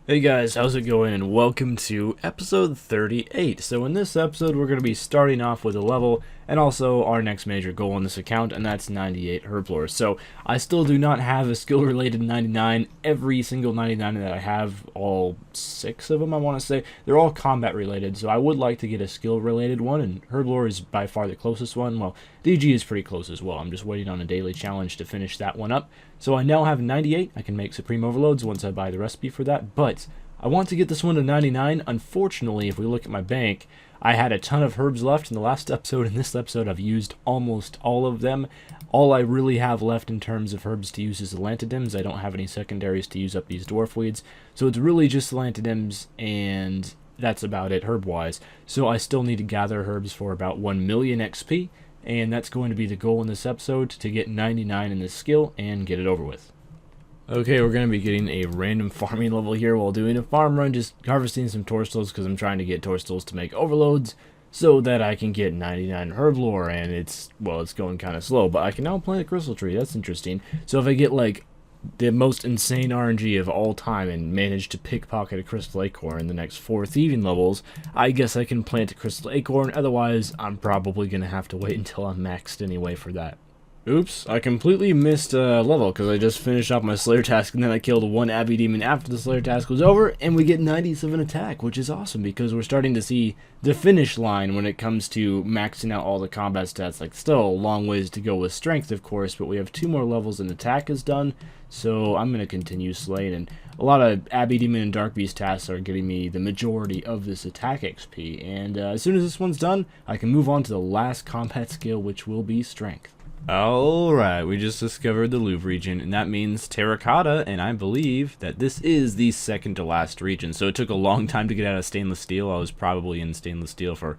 Hey guys, how's it going? And welcome to episode 38. So in this episode, we're going to be starting off with a level and also our next major goal on this account, and that's 98 Herblore. So I still do not have a skill-related 99. Every single 99 that I have, all 6 of them I want to say, they're all combat-related. So I would like to get a skill-related one, and Herblore is by far the closest one. Well, DG is pretty close as well. I'm just waiting on a daily challenge to finish that one up. So I now have 98. I can make Supreme Overloads once I buy the recipe for that, but I want to get this one to 99. Unfortunately, if we look at my bank, I had a ton of herbs left in the last episode. In this episode, I've used almost all of them. All I really have left in terms of herbs to use is the Lantidims. I don't have any secondaries to use up these dwarf weeds, so it's really just the Lantidims, and that's about it herb-wise. So I still need to gather herbs for about 1 million XP, and that's going to be the goal in this episode, to get 99 in this skill and get it over with. Okay, we're going to be getting a random farming level here while doing a farm run, just harvesting some torstools because I'm trying to get torstools to make overloads so that I can get 99 Herblore, and it's going kind of slow, but I can now plant a crystal tree. That's interesting. So if I get like the most insane RNG of all time and manage to pickpocket a crystal acorn in the next 4 thieving levels, I guess I can plant a crystal acorn. Otherwise, I'm probably going to have to wait until I'm maxed anyway for that. Oops, I completely missed a level because I just finished off my Slayer task and then I killed one Abbey Demon after the Slayer task was over, and we get 97 attack, which is awesome because we're starting to see the finish line when it comes to maxing out all the combat stats. Like, still a long ways to go with strength, of course, but we have 2 more levels and attack is done, so I'm going to continue slaying, and a lot of Abbey Demon and Dark Beast tasks are getting me the majority of this attack XP, and as soon as this one's done, I can move on to the last combat skill, which will be strength. Alright, we just discovered the Louvre region, and that means terracotta, and I believe that this is the second to last region. So it took a long time to get out of stainless steel. I was probably in stainless steel for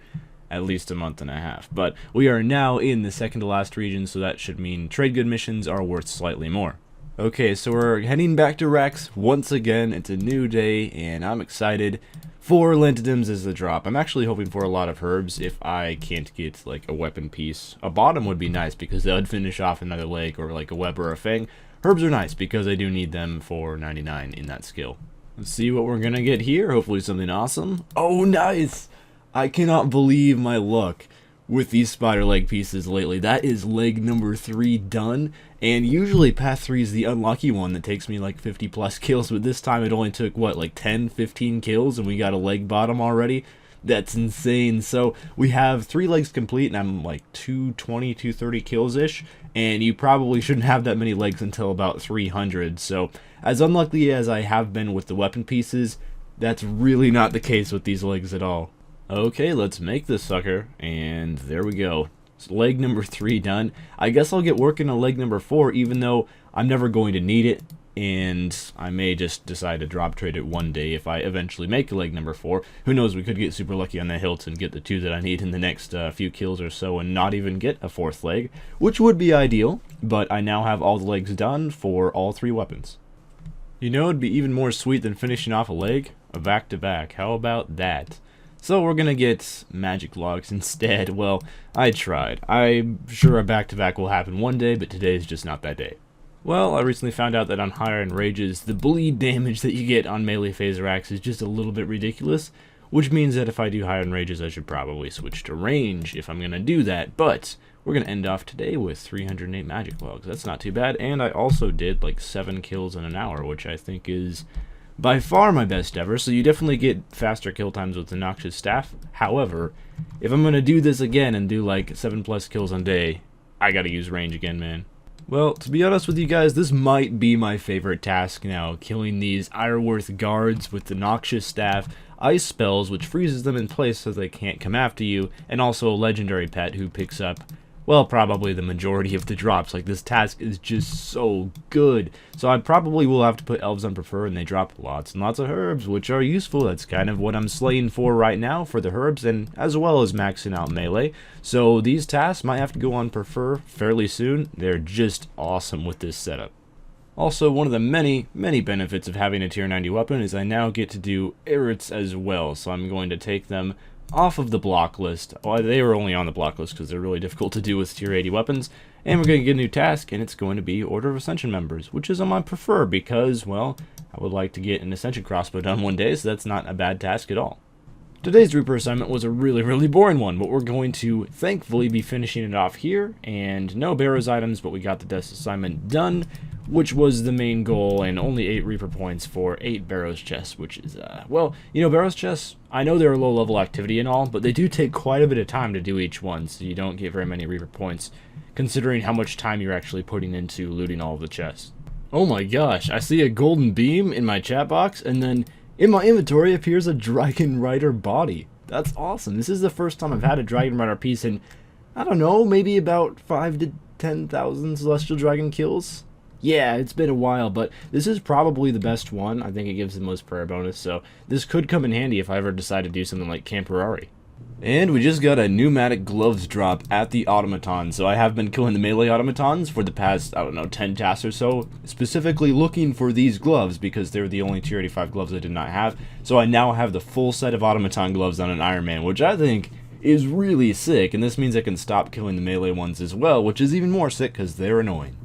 at least a month and a half. But we are now in the second to last region, so that should mean trade good missions are worth slightly more. Okay, so we're heading back to Rex once again. It's a new day, and I'm excited. 4 Lantidims is the drop. I'm actually hoping for a lot of herbs if I can't get like a weapon piece. A bottom would be nice because that would finish off another leg, or like a web or a fang. Herbs are nice because I do need them for 99 in that skill. Let's see what we're gonna get here. Hopefully something awesome. Oh, nice! I cannot believe my luck with these spider leg pieces lately. That is leg number 3 done, and usually path 3 is the unlucky one that takes me like 50 plus kills, but this time it only took what, like 10-15 kills and we got a leg bottom already. That's insane. So we have 3 legs complete and I'm like 220-230 kills ish, and you probably shouldn't have that many legs until about 300. So as unlucky as I have been with the weapon pieces, that's really not the case with these legs at all. Okay, let's make this sucker, and there we go. So leg number 3 done. I guess I'll get working on leg number 4, even though I'm never going to need it, and I may just decide to drop trade it one day if I eventually make leg number 4. Who knows, we could get super lucky on the hilt and get the 2 that I need in the next few kills or so and not even get a 4th leg, which would be ideal, but I now have all the legs done for all 3 weapons. You know, it'd be even more sweet than finishing off a leg? A back-to-back. How about that? So we're gonna get magic logs instead. Well, I tried. I'm sure a back-to-back will happen one day, but today is just not that day. Well, I recently found out that on higher end rages, the bleed damage that you get on melee phaser axe is just a little bit ridiculous, which means that if I do higher end rages, I should probably switch to range if I'm gonna do that. But we're gonna end off today with 308 magic logs. That's not too bad, and I also did like 7 kills in an hour, which I think is by far my best ever, so you definitely get faster kill times with the Noxious Staff. However, if I'm going to do this again and do like 7+ kills on day, I gotta use range again, man. Well, to be honest with you guys, this might be my favorite task now, killing these Ironworth guards with the Noxious Staff, ice spells, which freezes them in place so they can't come after you, and also a legendary pet who picks up, well, probably the majority of the drops. Like, this task is just so good. So I probably will have to put elves on prefer, and they drop lots and lots of herbs, which are useful. That's kind of what I'm slaying for right now, for the herbs, and as well as maxing out melee. So these tasks might have to go on prefer fairly soon. They're just awesome with this setup. Also, one of the many benefits of having a tier 90 weapon is I now get to do irrits as well. So I'm going to take them off of the block list. Well, they were only on the block list because they're really difficult to do with tier 80 weapons, and we're going to get a new task, and it's going to be Order of Ascension members, which is on my prefer because, well, I would like to get an Ascension crossbow done one day, so that's not a bad task at all. Today's Reaper assignment was a really boring one, but we're going to thankfully be finishing it off here, and no Barrows items, but we got the desk assignment done, which was the main goal, and only 8 Reaper points for 8 Barrows chests, which is, well, you know, Barrows chests, I know they're a low-level activity and all, but they do take quite a bit of time to do each one, so you don't get very many Reaper points, considering how much time you're actually putting into looting all of the chests. Oh my gosh, I see a golden beam in my chat box, and then in my inventory appears a Dragon Rider body. That's awesome. This is the first time I've had a Dragon Rider piece in, I don't know, maybe about 5 to 10,000 Celestial Dragon kills. Yeah, it's been a while, but this is probably the best one. I think it gives the most prayer bonus, so this could come in handy if I ever decide to do something like Camperari. And we just got a pneumatic gloves drop at the automaton, so I have been killing the melee automatons for the past, I don't know, 10 tasks or so, specifically looking for these gloves because they're the only tier 85 gloves I did not have, so I now have the full set of automaton gloves on an Ironman, which I think is really sick, and this means I can stop killing the melee ones as well, which is even more sick because they're annoying.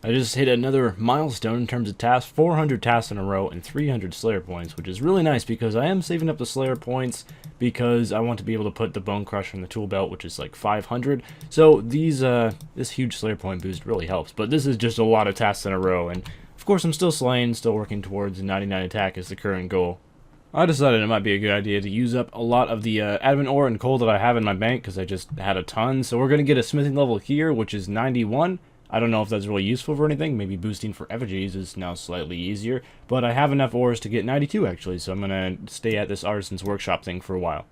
I just hit another milestone in terms of tasks, 400 tasks in a row and 300 Slayer points, which is really nice because I am saving up the Slayer points because I want to be able to put the Bone Crusher in the tool belt, which is like 500. So these this huge Slayer point boost really helps, but this is just a lot of tasks in a row, and of course I'm still slaying, still working towards 99 attack as the current goal. I decided it might be a good idea to use up a lot of the adamant ore and coal that I have in my bank because I just had a ton, so we're going to get a smithing level here, which is 91. I don't know if that's really useful for anything. Maybe boosting for effigies is now slightly easier. But I have enough ores to get 92 actually, so I'm going to stay at this Artisan's Workshop thing for a while.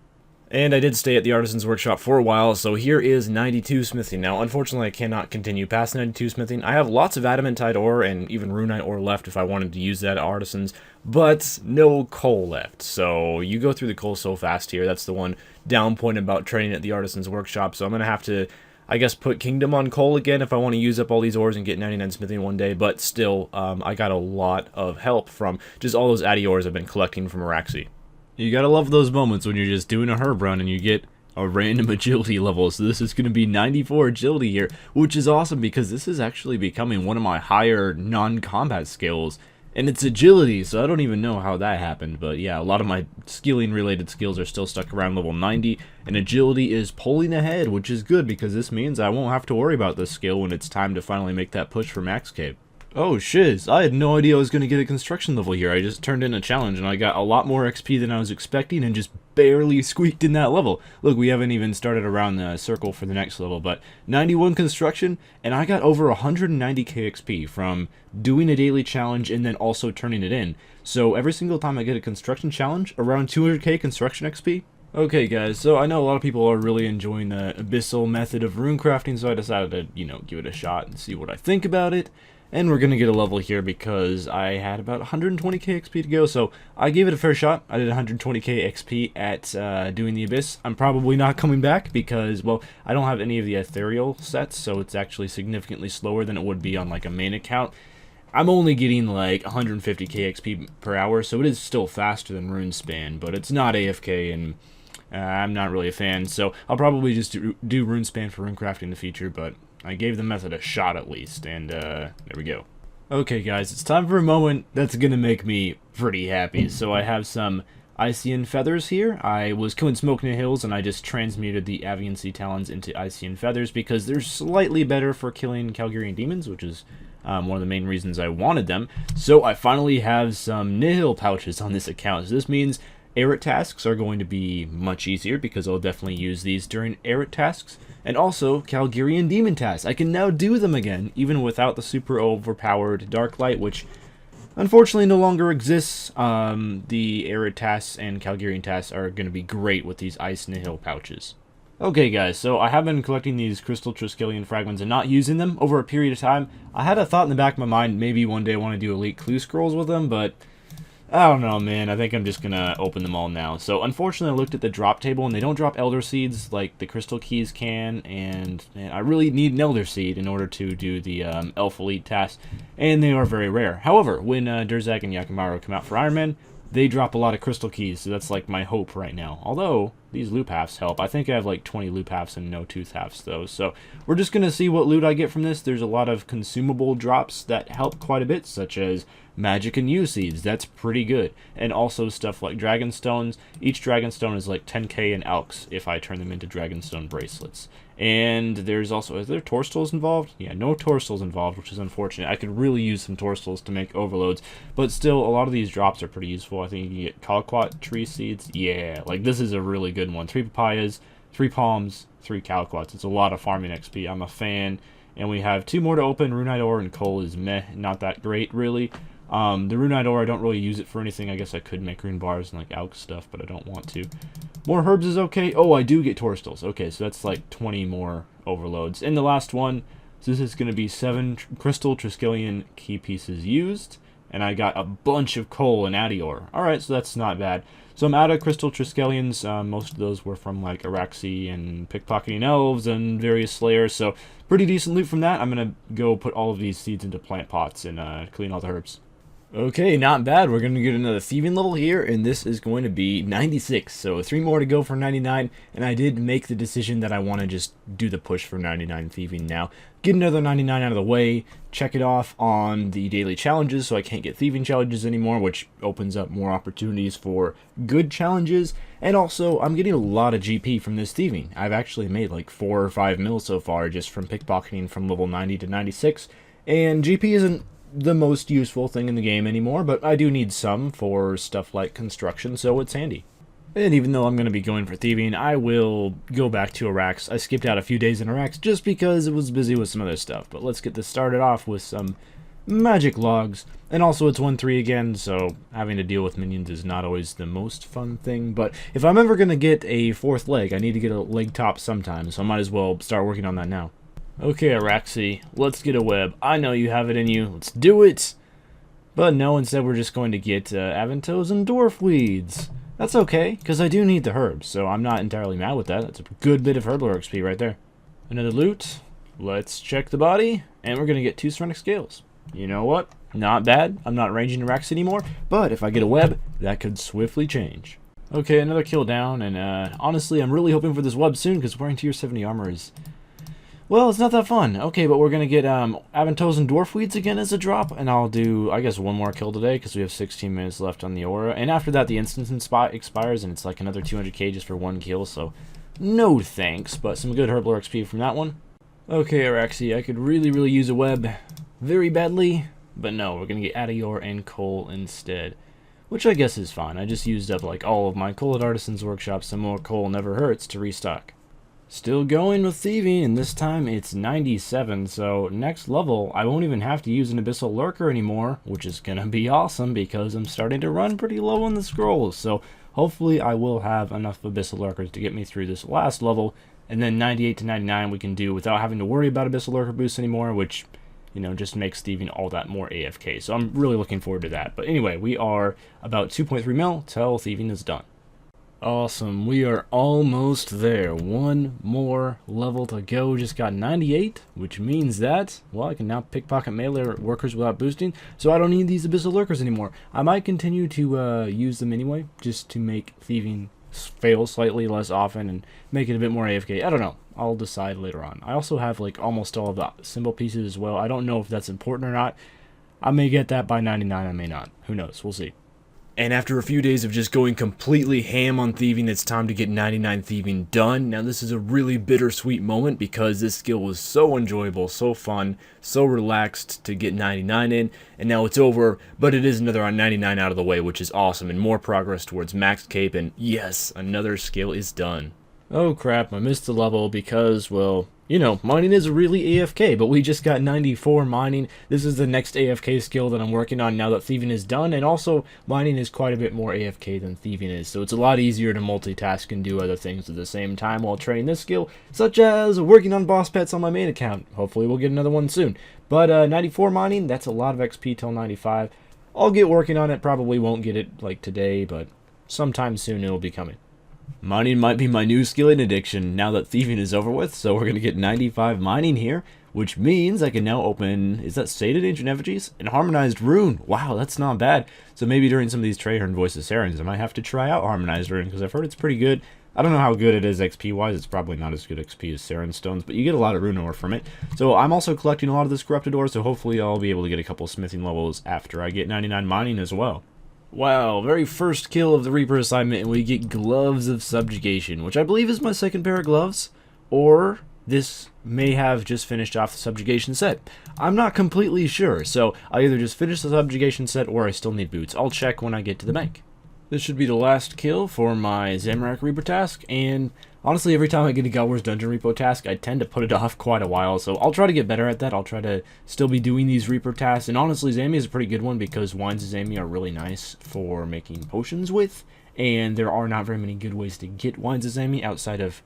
And I did stay at the Artisan's Workshop for a while, so here is 92 smithing. Now, unfortunately, I cannot continue past 92 smithing. I have lots of adamantite ore and even runite ore left if I wanted to use that at Artisan's, but no coal left. So you go through the coal so fast here. That's the one down point about training at the Artisan's Workshop, so I'm going to have to, I guess, put Kingdom on coal again if I want to use up all these ores and get 99 smithing one day, but still, I got a lot of help from just all those addy ores I've been collecting from Araxxor. You gotta love those moments when you're just doing a herb run and you get a random agility level. So this is going to be 94 agility here, which is awesome because this is actually becoming one of my higher non-combat skills. And it's agility, so I don't even know how that happened, but yeah, a lot of my skilling related skills are still stuck around level 90, and agility is pulling ahead, which is good because this means I won't have to worry about this skill when it's time to finally make that push for max cape. Oh shiz, I had no idea I was going to get a construction level here. I just turned in a challenge and I got a lot more XP than I was expecting and just barely squeaked in that level. Look, we haven't even started around the circle for the next level, but 91 construction, and I got over 190k XP from doing a daily challenge and then also turning it in. So every single time I get a construction challenge, around 200k construction XP. Okay guys, so I know a lot of people are really enjoying the abyssal method of runecrafting, so I decided to, you know, give it a shot and see what I think about it. And we're going to get a level here because I had about 120k XP to go, so I gave it a fair shot. I did 120k XP at doing the Abyss. I'm probably not coming back because, well, I don't have any of the ethereal sets, so it's actually significantly slower than it would be on like a main account. I'm only getting like 150k XP per hour, so it is still faster than Runespan, but it's not AFK, and I'm not really a fan, so I'll probably just do Runespan for Runecrafting in the future, but I gave the method a shot at least, and there we go. Okay guys, it's time for a moment that's gonna make me pretty happy. So I have some Ician feathers here. I was killing smoke in the hills and I just transmuted the Avian Sea Talons into Ician feathers because they're slightly better for killing Calgarian demons, which is one of the main reasons I wanted them. So I finally have some nihil pouches on this account. So this means Arid tasks are going to be much easier because I'll definitely use these during Arid tasks. And also, Calgarian Demon tasks. I can now do them again, even without the super overpowered Dark Light, which unfortunately no longer exists. The Arid tasks and Calgarian tasks are going to be great with these Ice Nihil pouches. Okay guys, so I have been collecting these Crystal Triskelion fragments and not using them over a period of time. I had a thought in the back of my mind, maybe one day I want to do Elite Clue Scrolls with them, but I don't know, man. I think I'm just gonna open them all now. So, unfortunately, I looked at the drop table, and they don't drop Elder Seeds like the Crystal Keys can, and man, I really need an Elder Seed in order to do the Elf Elite task, and they are very rare. However, when Durzak and Yakimaru come out for Ironman, they drop a lot of Crystal Keys, so that's like my hope right now. Although, these loop halves help. I think I have like 20 loop halves and no tooth halves, though. So, we're just gonna see what loot I get from this. There's a lot of consumable drops that help quite a bit, such as magic and yew seeds. That's pretty good. And also stuff like dragonstones. Each dragonstone is like 10k in alks if I turn them into dragonstone bracelets. And there's also, is there torstals involved? Yeah, no torstals involved, which is unfortunate. I could really use some torstals to make overloads, but still, a lot of these drops are pretty useful. I think you can get calquat tree seeds. Yeah, like this is a really good one. 3 papayas, 3 palms, 3 calquats. It's a lot of farming XP. I'm a fan. And we have 2 more to open. Runite ore and coal is meh, not that great, really. The runite ore, I don't really use it for anything. I guess I could make rune bars and like alk stuff, but I don't want to. More herbs is okay. Oh, I do get torstals. Okay, so that's like 20 more overloads. And the last one, so this is going to be 7 crystal Triskelion key pieces used. And I got a bunch of coal and addy ore. Alright, so that's not bad. So I'm out of crystal Triskelions. Most of those were from like Araxxor and pickpocketing elves and various slayers. So pretty decent loot from that. I'm going to go put all of these seeds into plant pots and clean all the herbs. Okay, not bad. We're going to get another thieving level here, and this is going to be 96. So 3 more to go for 99, and I did make the decision that I want to just do the push for 99 thieving now. Get another 99 out of the way, check it off on the daily challenges so I can't get thieving challenges anymore, which opens up more opportunities for good challenges. And also, I'm getting a lot of GP from this thieving. I've actually made like 4 or 5 mil so far just from pickpocketing from level 90 to 96, and GP isn't the most useful thing in the game anymore, but I do need some for stuff like construction, so it's handy. And even though I'm going to be going for thieving, I will go back to Araxxor. I skipped out a few days in Araxxor just because it was busy with some other stuff, but let's get this started off with some magic logs. And also it's 1-3 again, so having to deal with minions is not always the most fun thing, but if I'm ever going to get a 4th leg, I need to get a leg top sometime, so I might as well start working on that now. Okay, Araxxor, let's get a web. I know you have it in you. Let's do it! But no, instead we're just going to get avantos and dwarf weeds. That's okay, because I do need the herbs, so I'm not entirely mad with that. That's a good bit of Herblore XP right there. Another loot. Let's check the body, and we're going to get 2 ceramic scales. You know what? Not bad. I'm not ranging Araxxor anymore, but if I get a web, that could swiftly change. Okay, another kill down, and honestly, I'm really hoping for this web soon, because wearing tier 70 armor is... well, it's not that fun. Okay, but we're going to get avantos and dwarf weeds again as a drop, and I'll do, I guess, 1 more kill today because we have 16 minutes left on the aura. And after that, the instance expires, and it's like another 200k just for 1 kill, so no thanks, but some good Herblore XP from that one. Okay, Araxxor, I could really use a web very badly, but no, we're going to get Adior and coal instead, which I guess is fine. I just used up like all of my coal at Artisan's Workshop, some more coal never hurts to restock. Still going with thieving, and this time it's 97, so next level I won't even have to use an Abyssal Lurker anymore, which is gonna be awesome because I'm starting to run pretty low on the scrolls, so hopefully I will have enough Abyssal Lurkers to get me through this last level, and then 98 to 99 we can do without having to worry about Abyssal Lurker boosts anymore, which, you know, just makes thieving all that more AFK, so I'm really looking forward to that. But anyway, we are about 2.3 mil till thieving is done. Awesome, we are almost there. 1 more level to go. Just got 98, which means that, well, I can now pickpocket melee workers without boosting, so I don't need these Abyssal Lurkers anymore. I might continue to use them anyway, just to make thieving fail slightly less often and make it a bit more AFK. I don't know. I'll decide later on. I also have like almost all of the symbol pieces as well. I don't know if that's important or not. I may get that by 99, I may not. Who knows? We'll see. And after a few days of just going completely ham on thieving, it's time to get 99 thieving done. Now this is a really bittersweet moment because this skill was so enjoyable, so fun, so relaxed to get 99 in, and now it's over, but it is another 99 out of the way, which is awesome, and more progress towards max cape, and yes, another skill is done. Oh crap, I missed the level because, well, you know, mining is really AFK, but we just got 94 mining. This is the next AFK skill that I'm working on now that thieving is done, and also mining is quite a bit more AFK than thieving is, so it's a lot easier to multitask and do other things at the same time while training this skill, such as working on boss pets on my main account. Hopefully we'll get another one soon. But 94 mining, that's a lot of XP till 95. I'll get working on it, probably won't get it like today, but sometime soon it'll be coming. Mining might be my new skilling addiction now that thieving is over with, so we're going to get 95 mining here, which means I can now open, is that Sated Ancient Effigies? And Harmonized Rune. Wow, that's not bad. So maybe during some of these Traherne Voices Sarens, I might have to try out Harmonized Rune, because I've heard it's pretty good. I don't know how good it is XP-wise. It's probably not as good XP as Saren Stones, but you get a lot of rune ore from it. So I'm also collecting a lot of this corrupted ore, so hopefully I'll be able to get a couple smithing levels after I get 99 mining as well. Wow, very first kill of the Reaper assignment, and we get Gloves of Subjugation, which I believe is my second pair of gloves, or this may have just finished off the Subjugation set. I'm not completely sure, so I either just finished the Subjugation set or I still need boots. I'll check when I get to the bank. This should be the last kill for my Zamorak Reaper task, and honestly, every time I get a God Wars Dungeon Repo task, I tend to put it off quite a while, so I'll try to get better at that. I'll try to still be doing these Reaper tasks, and honestly, Zami is a pretty good one because Wines of Zami are really nice for making potions with, and there are not very many good ways to get Wines of Zami outside of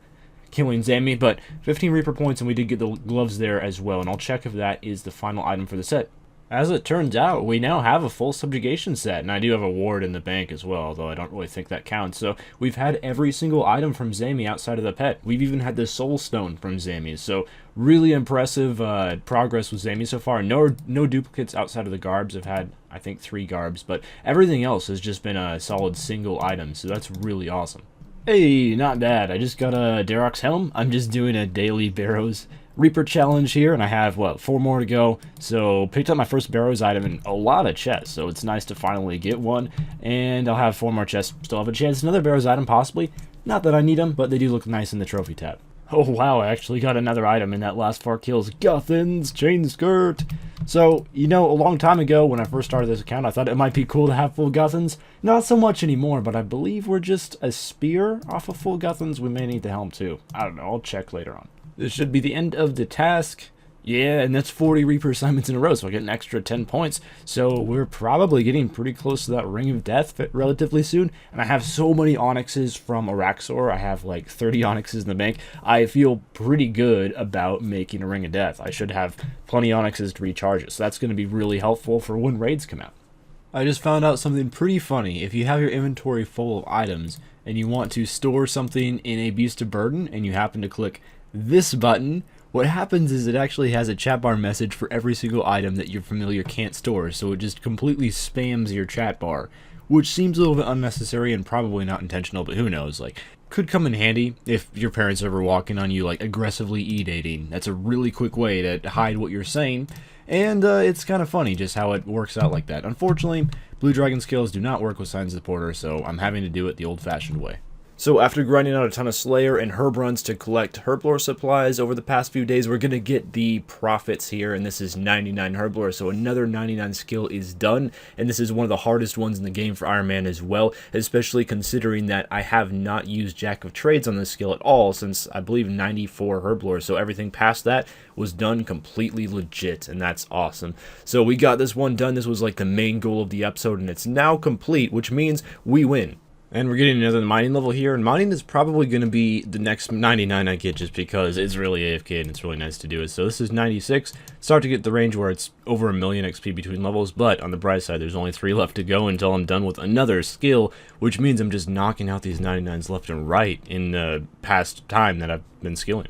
killing Zami, but 15 Reaper points, and we did get the gloves there as well, and I'll check if that is the final item for the set. As it turns out, we now have a full subjugation set, and I do have a ward in the bank as well, although I don't really think that counts. So we've had every single item from Zami outside of the pet. We've even had the soul stone from Zami, so really impressive progress with Zami so far. No duplicates outside of the garbs. I've had, I think, 3 garbs, but everything else has just been a solid single item, so that's really awesome. Hey, not bad. I just got a Darok's helm. I'm just doing a daily Barrows Reaper challenge here, and I have, what, 4 more to go. So picked up my first Barrows item in a lot of chests, so it's nice to finally get one. And I'll have 4 more chests. Still have a chance. Another Barrows item, possibly. Not that I need them, but they do look nice in the trophy tab. Oh wow, I actually got another item in that last 4 kills. Guthin's chain skirt. So, you know, a long time ago when I first started this account, I thought it might be cool to have full Guthin's. Not so much anymore, but I believe we're just a spear off of full Guthin's. We may need the helm too. I don't know, I'll check later on. This should be the end of the task. Yeah, and that's 40 Reaper assignments in a row, so I get an extra 10 points. So we're probably getting pretty close to that Ring of Death relatively soon. And I have so many onyxes from Araxxor. I have like 30 onyxes in the bank. I feel pretty good about making a Ring of Death. I should have plenty of onyxes to recharge it, so that's going to be really helpful for when raids come out. I just found out something pretty funny. If you have your inventory full of items and you want to store something in a Beast of Burden and you happen to click this button, what happens is it actually has a chat bar message for every single item that your familiar can't store, so it just completely spams your chat bar, which seems a little bit unnecessary and probably not intentional, but who knows, like, could come in handy if your parents are ever walking on you, like, aggressively e-dating. That's a really quick way to hide what you're saying, and it's kind of funny just how it works out like that. Unfortunately, Blue Dragon skills do not work with Signs of the Porter, so I'm having to do it the old-fashioned way. So after grinding out a ton of Slayer and Herb runs to collect Herblore supplies over the past few days, we're going to get the profits here, and this is 99 Herblore, so another 99 skill is done, and this is one of the hardest ones in the game for Ironman as well, especially considering that I have not used Jack of Trades on this skill at all since, I believe, 94 Herblore, so everything past that was done completely legit, and that's awesome. So we got this one done. This was like the main goal of the episode, and it's now complete, which means we win. And we're getting another mining level here, and mining is probably going to be the next 99 I get just because it's really AFK and it's really nice to do it. So this is 96. Start to get the range where it's over 1,000,000 XP between levels, but on the bright side, there's only 3 left to go until I'm done with another skill, which means I'm just knocking out these 99s left and right in the past time that I've been skilling.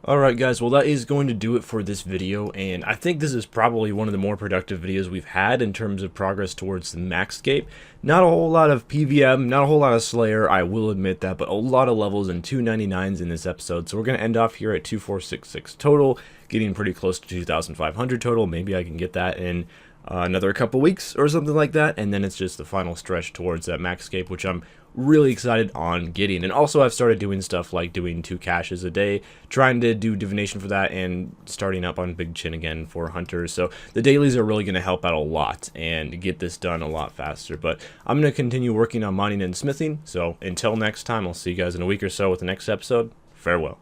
Alright guys, well that is going to do it for this video, and I think this is probably one of the more productive videos we've had in terms of progress towards the Maxscape. Not a whole lot of PVM, not a whole lot of Slayer, I will admit that, but a lot of levels and 299s in this episode, so we're going to end off here at 2466 total, getting pretty close to 2,500 total. Maybe I can get that in another couple weeks or something like that, and then it's just the final stretch towards that Maxscape, which I'm really excited on getting. And also I've started doing stuff like doing 2 caches a day, trying to do divination for that, and starting up on Big Chin again for hunters. So the dailies are really going to help out a lot and get this done a lot faster. But I'm going to continue working on mining and smithing, so until next time, I'll see you guys in a week or so with the next episode. Farewell.